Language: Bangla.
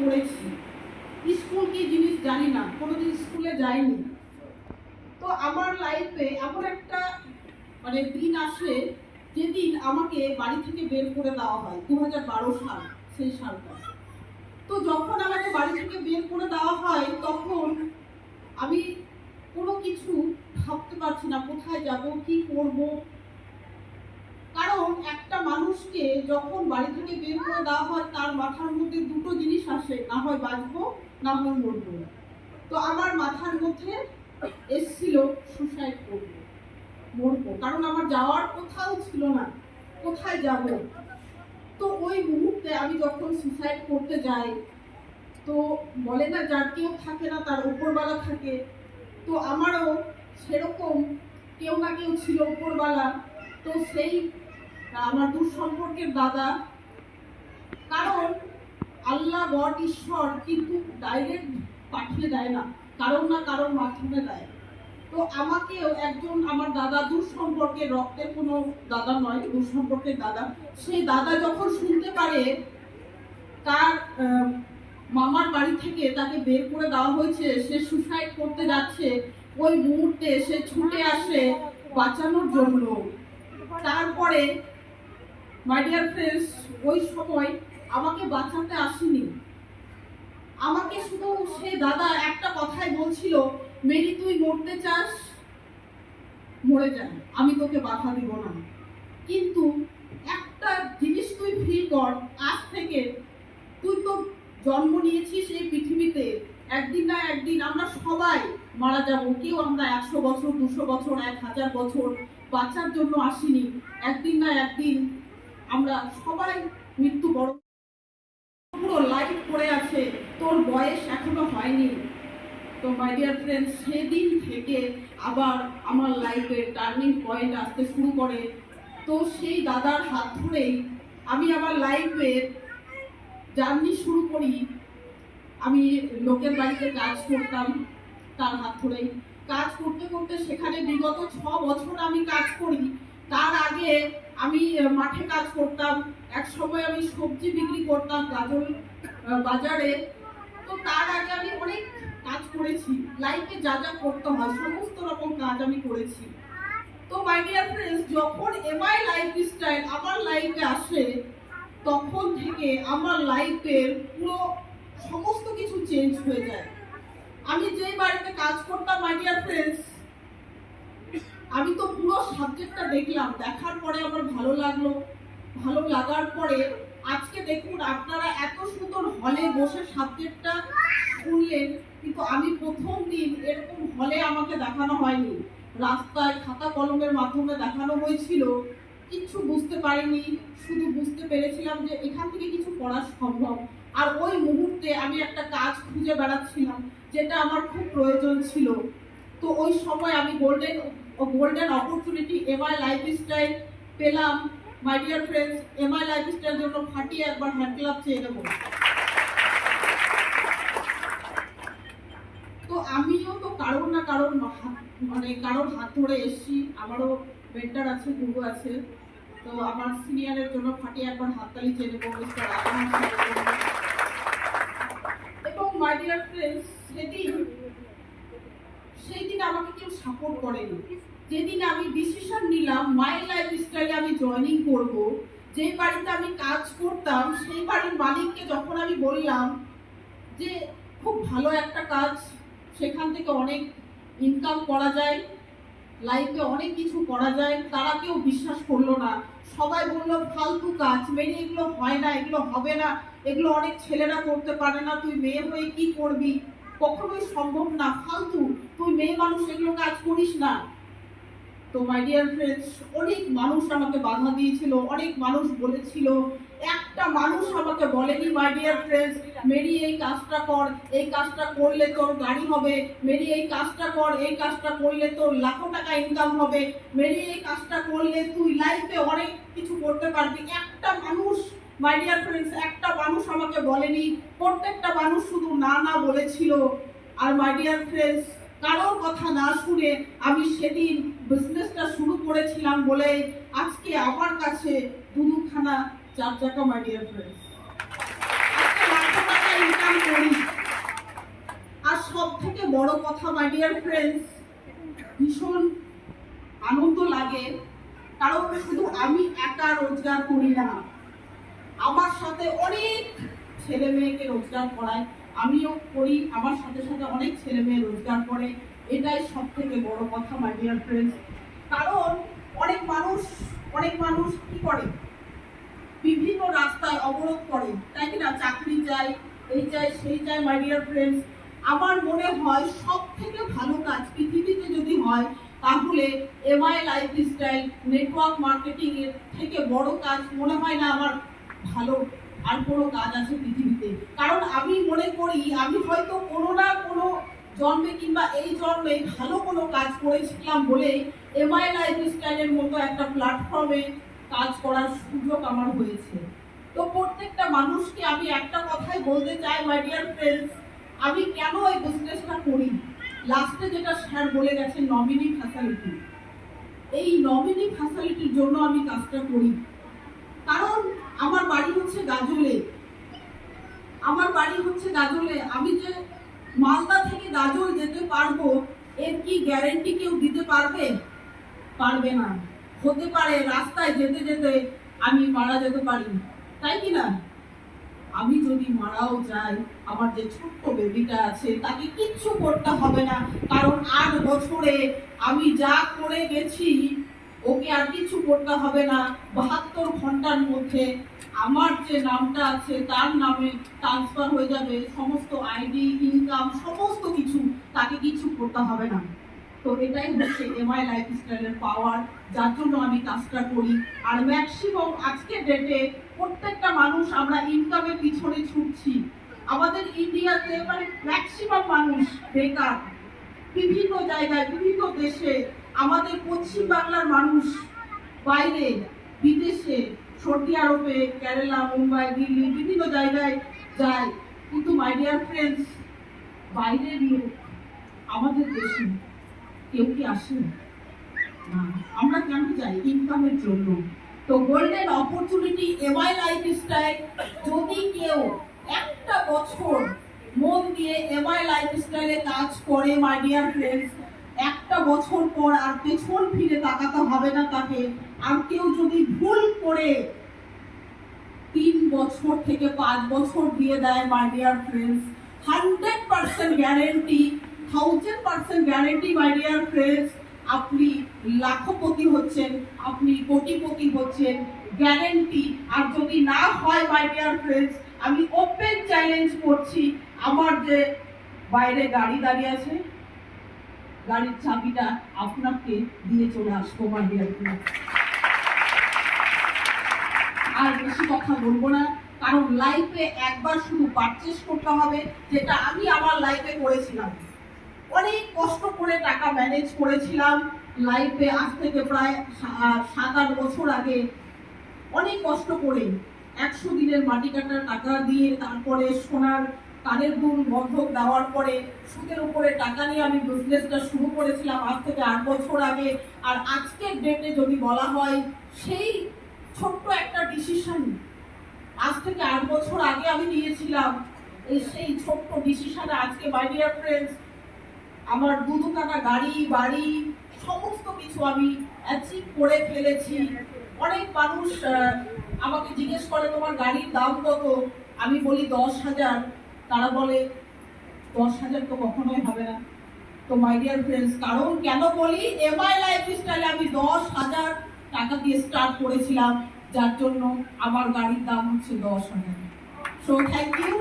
করেছি। স্কুল কি জিনিস জানি না, কোনোদিন স্কুলে যাইনি। তো আমার লাইফে এমন একটা দিন আসে যেদিন আমাকে বাড়ি থেকে বের করে দেওয়া হয়, 2012 সাল সেই সালটা। তো যখন আমাকে বাড়ি থেকে বের করে দেওয়া হয় তখন আমি কোনো কিছু ভাবতে পারছি না, কোথায় যাব, কি করব। কারণ একটা মানুষকে যখন বাড়ি থেকে বের করে দেওয়া হয় তার মাথার মধ্যে দুটো জিনিস আসে, না হয় বাঁচবো না হয় মরবো। তো আমার মাথার মধ্যে এসেছিল সুসাইড করবো, মরবো, কারণ আমার যাওয়ার কোথাও ছিল না, কোথায় যাব। তো ওই মুহূর্তে আমি যখন সুসাইড করতে যাই, তো বলে না যার কেউ থাকে না তার উপরওয়ালা থাকে। তো আমারও সেরকম কেউ না কেউ ছিল উপরওয়ালা। তো সেই আমার দূর সম্পর্কের দাদা, কারণ আল্লাহ গড ঈশ্বর কিন্তু ডাইরেক্ট পাঠিয়ে দেয় না, কারণ না কারোর মাধ্যমে দেয়। তো আমাকেও একজন আমার দাদা, দূর সম্পর্কের, রক্তের কোনো দাদা নয়, দূর সম্পর্কের দাদা, সেই দাদা যখন শুনতে পারে তার মামার বাড়ি থেকে তাকে বের করে দেওয়া হয়েছে, সে সুসাইড করতে যাচ্ছে, ওই মুহূর্তে সে ছুটে আসে বাঁচানোর জন্য। তারপরে মাই ডিয়ার ফ্রেন্ডস, ওই সময় আমাকে বাঁচাতে আসেনি, আমাকে শুধু সে দাদা একটা কথাই বলছিল, মেরি তুই মরতে চাস মরে যা, আমি তোকে বাধা দিব না। কিন্তু একটা জিনিস তুই ফিল কর, আজ থেকে তুই তো জন্ম নিয়েছিস এই পৃথিবীতে, একদিন না একদিন আমরা সবাই মারা যাব। কেউ আমরা 100 বছর, 200 বছর, 1000 বছর বাঁচার জন্য আসিনি। একদিন না একদিন আমরা সবাই মৃত্যুবরণ। পুরো লাইফ পড়ে আছে, তোর বয়স এখনো হয়নি। তো মাই ডিয়ার ফ্রেন্ডস, সেদিন থেকে আবার আমার লাইফে টার্নিং পয়েন্ট আসতে শুরু করে। তো সেই দাদার হাত ধরেই আমি আমার লাইফের জার্নি শুরু করি। আমি লোকের বাড়িতে কাজ করতাম, তার হাত ধরেই কাজ করতে করতে সেখানে বিগত 6 বছর আমি কাজ করি। তার আগে আমি মাঠে কাজ করতাম, এক সময় আমি সবজি বিক্রি করতাম গাজল বাজারে। তো তার আগে আমি অনেক কাজ করেছি, লাইফে যা যা করতে হয় সমস্ত রকম কাজ আমি করেছি। তো মাই ডিয়ার ফ্রেন্ডস, যখন এমআই লাইফস্টাইল আমার লাইফে আসে তখন থেকে আমার লাইফের পুরো সমস্ত কিছু চেঞ্জ হয়ে যায়। আমি যেই বাড়িতে কাজ করতাম মাই ডিয়ার ফ্রেন্ডস, আমি তো পুরো সাবজেক্টটা দেখলাম, দেখার পরে আমার ভালো লাগলো। ভালো লাগার পরে আজকে দেখুন আপনারা এত সুন্দর হলে বসে সাবজেক্টটা শুনলেন, কিন্তু আমি প্রথম দিন এরকম হলে আমাকে দেখানো হয়নি, রাস্তায় খাতা কলমের মাধ্যমে দেখানো হয়েছিল। কিচ্ছু বুঝতে পারিনি, শুধু বুঝতে পেরেছিলাম যে এখান থেকে কিছু করা সম্ভব। আর ওই মুহূর্তে আমি একটা কাজ খুঁজে বেড়াচ্ছিলাম যেটা আমার খুব প্রয়োজন ছিল। তো ওই সময় আমি গোল্ডেন অপরচুনিটি এমআই লাইফস্টাইল পেলাম। মাই ডিয়ার ফ্রেন্ডস, এমআই লাইফস্টাইলের জন্য ফাটিয়ে একবার হ্যান্ড ক্লাব চেয়ে নেব। তো আমিও তো কারোর না কারোর কারোর হাত ধরে এসেছি, আমারও মেন্টর আছে, গুরু আছে। তো আমার সিনিয়রের জন্য ফাটিয়ে একবার হাততালি চেয়ে নেব মিস্টার আকাশ। এবং মাই ডিয়ার ফ্রেন্ডস, সেই দিন আমাকে কেউ সাপোর্ট করেনি। যেদিন আমি ডিসিশন নিলাম মাই লাইফস্টাইলে আমি জয়েনিং করব, যে বাড়িতে আমি কাজ করতাম সেই বাড়ির মালিককে যখন আমি বললাম যে খুব ভালো একটা কাজ, সেখান থেকে অনেক ইনকাম করা যায়, লাইফে অনেক কিছু করা যায়, তারা কেউ বিশ্বাস করলো না। সবাই বললো ফালতু কাজ, মেয়ে এগুলো হয় না, এগুলো হবে না, এগুলো অনেক ছেলেরা করতে পারে না, তুই মেয়ে হয়ে কি করবি, কখনোই সম্ভব না, ফালতু, তুই মেয়ে মানুষ এগুলো কাজ করিস না। তো মাই ডিয়ার ফ্রেন্ডস, অনেক মানুষ আমাকে বাধা দিয়েছিল, অনেক মানুষ বলেছিল, একটা মানুষ আমাকে বলেনি মাই ডিয়ার ফ্রেন্ডস মেরি এই কাজটা কর, এই কাজটা করলে তোর গাড়ি হবে, মেরি এই কাজটা কর, এই কাজটা করলে তোর লাখো টাকা ইনকাম হবে, মেরি এই কাজটা করলে তুই লাইফে অনেক কিছু করতে পারবি। একটা মানুষ মাই ডিয়ার ফ্রেন্ডস, একটা মানুষ আমাকে বলেনি, প্রত্যেকটা মানুষ শুধু না না বলেছিল। আর মাই ডিয়ার ফ্রেন্ডস, কারোর কথা না শুনে আমি সেদিন বিজনেসটা শুরু করেছিলাম বলে আজকে আমার কাছে দুখানা 4 চাকা। মাই ডিয়ার ফ্রেন্ডস, আজকে লাখো টাকা ইনকাম বড় কথা মাই ডিয়ার ফ্রেন্ডস, ভীষণ আনন্দ লাগে, কারণ শুধু আমি একা রোজগার করি না, আমার সাথে অনেক ছেলে মেয়েকে রোজগার করায়, আমিও করি, আমার সাথে সাথে অনেক ছেলে মেয়ে রোজগার করে। এটাই সব থেকে বড় কথা মাই ডিয়ার ফ্রেন্ডস। কারণ অনেক মানুষ কি করে, বিভিন্ন রাস্তায় অবরোধ করে, তাই কিনা, চাকরি চাই, এই চাই, সেই চাই। মাই ডিয়ার ফ্রেন্ডস, আমার মনে হয় সব থেকে ভালো কাজ পৃথিবীতে যদি হয়, তাহলে এমআই লাইফস্টাইল নেটওয়ার্ক মার্কেটিং এর থেকে বড় কাজ মনে হয় না আমার ভালো আর কোনো কাজ আছে পৃথিবীতে। কারণ আমি মনে করি আমি হয়তো কোনো না কোনো জন্মে কিংবা এই জন্মে ভালো কোনো কাজ করেছিলাম বলে এমআই লাইফস্টাইলের মতো একটা প্ল্যাটফর্মে কাজ করার সুযোগ আমার হয়েছে। তো প্রত্যেকটা মানুষকে আমি একটা কথাই বলতে চাই মাই ডিয়ার ফ্রেন্ডস, আমি কেন এই বিজনেসটা করি। লাস্টে যেটা স্যার বলে গেছে নমিনি ফ্যাসিলিটি, এই নমিনি ফ্যাসিলিটির জন্য আমি কাজটা করি। কারণ আমার বাড়ি হচ্ছে গাজলে, আমি যে মালদা থেকে গাজল যেতে পারবো এর কি গ্যারেন্টি কেউ দিতে পারবে না। হতে পারে রাস্তায় যেতে যেতে আমি মারা যেতে পারি, তাই কি না? আমি যদি মারাও যাই, আমার যে ছোট্ট বেবিটা আছে তাকে কিচ্ছু করতে হবে না, কারণ 8 বছরে আমি যা করে গেছি ওকে আর কিছু করতে হবে না। 72 ঘন্টার মধ্যে আমার যে নামটা আছে তার নামে ট্রান্সফার হয়ে যাবে, সমস্ত আইডি, ইনকাম, সমস্ত কিছু, তাকে কিছু করতে হবে না। তো এটাই হচ্ছে এমআই লাইফস্টাইলের পাওয়ার, যার জন্য আমি কাজটা করি। আর ম্যাক্সিমাম আজকের ডেটে প্রত্যেকটা মানুষ আমরা ইনকামের পিছনে ছুটছি। আমাদের ইন্ডিয়াতে মানে ম্যাক্সিমাম মানুষ বেকার, বিভিন্ন জায়গায়, বিভিন্ন দেশে। আমাদের পশ্চিম বাংলার মানুষ বাইরে, বিদেশে, সৌদি আরবে, কেরালা, মুম্বাই, দিল্লি, বিভিন্ন জায়গায় যায়। কিন্তু মাই ডিয়ার ফ্রেন্ডস, বাইরের লোক আমাদের দেশে কেউ কি আসে না? আমরা কেন যাই? ইনকামের জন্য। তো গোল্ডেন অপরচুনিটি এমআই লাইফস্টাইল, যদি কেউ একটা বছর মন দিয়ে এমআই লাইফস্টাইলে কাজ করে মাই ডিয়ার ফ্রেন্ডস, একটা বছর পর আর পেছন ফিরে তাকাতে হবে না তাকে। আর কেউ যদি ভুল করে 3 বছর থেকে 5 বছর দিয়ে দেয় my dear friends, 100% guarantee, 1000% guarantee my dear friends, আপনি লাখপতি হচ্ছেন, আপনি কোটিপতি হচ্ছেন, গ্যারেন্টি। আর যদি না হয় মাই ডিয়ার ফ্রেন্ডস, আমি ওপেন চ্যালেঞ্জ করছি, আমার যে বাইরে গাড়ি দাঁড়িয়ে আছে, গাড়ির চাবিটা আপনাকে দিয়ে চলে আসবো মাই ডিয়ার ফ্রেন্ডস। আর বেশি কথা বলবো না, কারণ লাইফে একবার শুধু পারচেস করতে হবে, যেটা আমি আমার লাইফে করেছিলাম। অনেক কষ্ট করে টাকা ম্যানেজ করেছিলাম লাইফে, আজ থেকে প্রায় 7-8 বছর আগে। অনেক কষ্ট করে 100 দিনের মাটি কাটার টাকা দিয়ে, তারপরে সোনার কানের দুল বন্ধক দেওয়ার পরে সুদের উপরে টাকা নিয়ে আমি বিজনেসটা শুরু করেছিলাম আজ থেকে 8 বছর আগে। আর আজকের ডেটে যদি বলা হয়, সেই ছোট্ট একটা ডিসিশন আজ থেকে 8 বছর আগে আমি নিয়েছিলাম, সেই ছোট্ট ডিসিশনে আজকে মাই ডিয়ার ফ্রেন্ডস আমার 2 দুখানা গাড়ি, বাড়ি, সমস্ত কিছু আমি অ্যাচিভ করে ফেলেছি। অনেক মানুষ আমাকে জিজ্ঞেস করে তোমার গাড়ির দাম কত, আমি বলি 10,000, তারা বলে 10,000 তো কখনোই হবে না। তো মাই ডিয়ার ফ্রেন্ডস, কারণ কেন বলি, এমআই লাইফস্টাইলে আমি 10,000 টাকা দিয়ে স্টার্ট করেছিলাম, যার জন্য আমার গাড়ির দাম হচ্ছে 10,000। So thank you.